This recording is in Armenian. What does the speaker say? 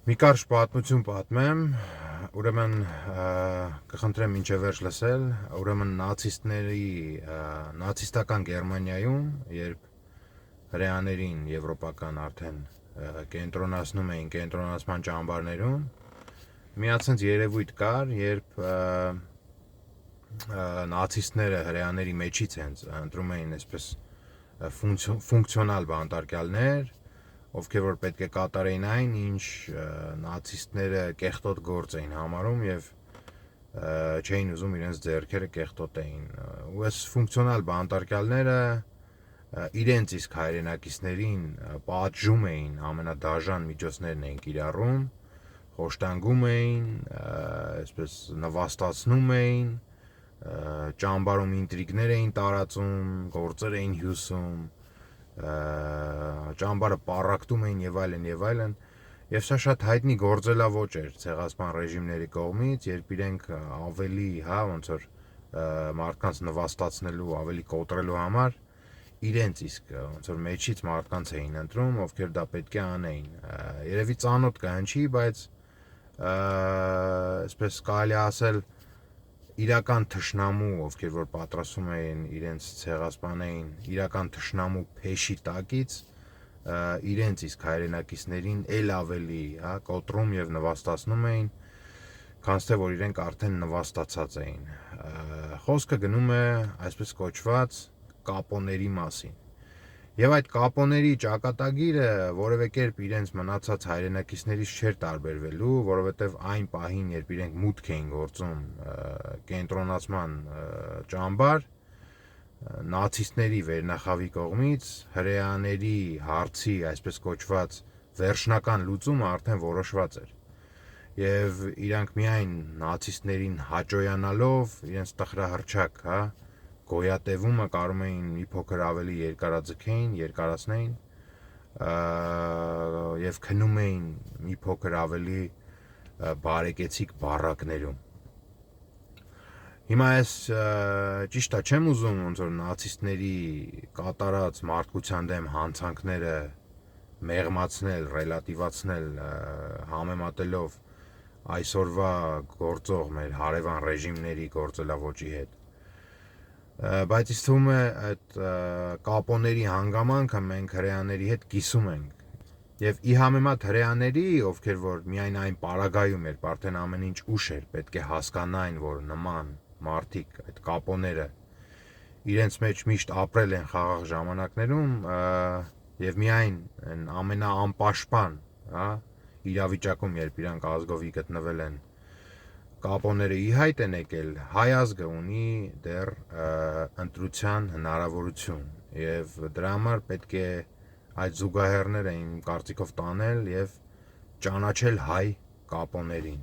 Մի կարճ պատմություն պատմեմ, ուրեմն կխնդրեմ մինչև վերջ լսել, ուրեմն նացիստական Գերմանիայում, երբ հրեաներին եվրոպական արդեն կենտրոնացնում էին կենտրոնացման ճամբարներում, միացած երևույթ կար, երբ նացիստները հրեաների մեջից հենց ընտրում էին այսպես ֆունկցիոնալ բանտարկյալներ, ովքեր որ պետք է կատարեին այն, ինչ նացիստները կեղտոտ գործ էին համարում եւ չէին ուզում իրենց ձեռքերը կեղտոտեին։ Ու այս ֆունկցիոնալ բանտարկյալները իրենց իսկ հայրենակիցներին պատժում էին, ամենադաժան միջոցներն էին կիրառում, խոշտանգում էին, այսպես նվաստացնում էին, ճամբարում ինտրիգներ էին տարածում, գործեր էին հյուսում, ճամբարը պառակտում էին եւ այլն, եւ սա շատ հայտնի գործելավոճ էր ցեղասպան ռեժիմների կողմից, երբ իրենք ավելի, ոնց որ մարդկանց նվաստացնելու, ավելի կոտրելու համար իրենց իսկ ոնց որ մեջից մարդկանց էին ընտրում, ովքեր դա պետք է անեին։ Երևի ծանոթ կհնչի, բայց այսպես կարելի ասել իրական թշնամու, ովքեր որ պատրաստում էին իրենց ցեղասպանեին, իրական թշնամու փեշի տակից իրենց իսկ հայրենակիցներին էլ ավելի, կոտրում եւ նվաստացնում էին, քանց թե որ իրենք արդեն նվաստացած էին։ Խոսքը գնում է այսպես կոչված կապոների մասին։ Եվ այդ կապոների ճակատագիրը որևէ կերպ իրենց մնացած հայրենակիցներից չէր տարբերվելու, որովհետև այն պահին, երբ իրենք մուտք էին գործում կենտրոնացման ճամբար, նացիստների վերնախավի կողմից հրեաների հարցի այսպես կոչված վերջնական լուծումը արդեն որոշված էր։ Եվ իրանք միայն նացիստներին հաճոյանալով իրենց տխրահռչակ, գոյատևումը կարող էին մի փոքր ավելի երկարացնեին եւ քնում էին մի փոքր ավելի բարեկեցիկ բառակներում։ Հիմա այս ճիշտ է, չեմ ուզում ոնց որ նացիստների կատարած մարդկության դեմ հանցանքները մեղմացնել, ռելատիվացնել, համեմատելով այսօրվա գործող մեր հարևան ռեժիմների գործելավոճի հետ։ Բայց ինձ թվում է այդ կապոների հանգամանքը մենք հրեաների հետ կիսում ենք։ Եվ ի համեմատ հրեաների, ովքեր որ միայն այն պարագայում էր, արդեն ամեն ինչ ուշ էր, պետք է հասկանային, որ նման մարդիկ, այդ կապոները իրենց մեջ միշտ ապրել են խաղաղ ժամանակներում եւ միայն ամենաանպաշտպան, իրավիճակում, երբ իրանք ազգովի գտնվել են, կապոները ի հայտ են եկել, հայ ազգը ունի դեռ ընտրության հնարավորություն եւ դրա համար պետք է այդ զուգահեռները իմ կարծիքով տանել եւ ճանաչել հայ կապոներին։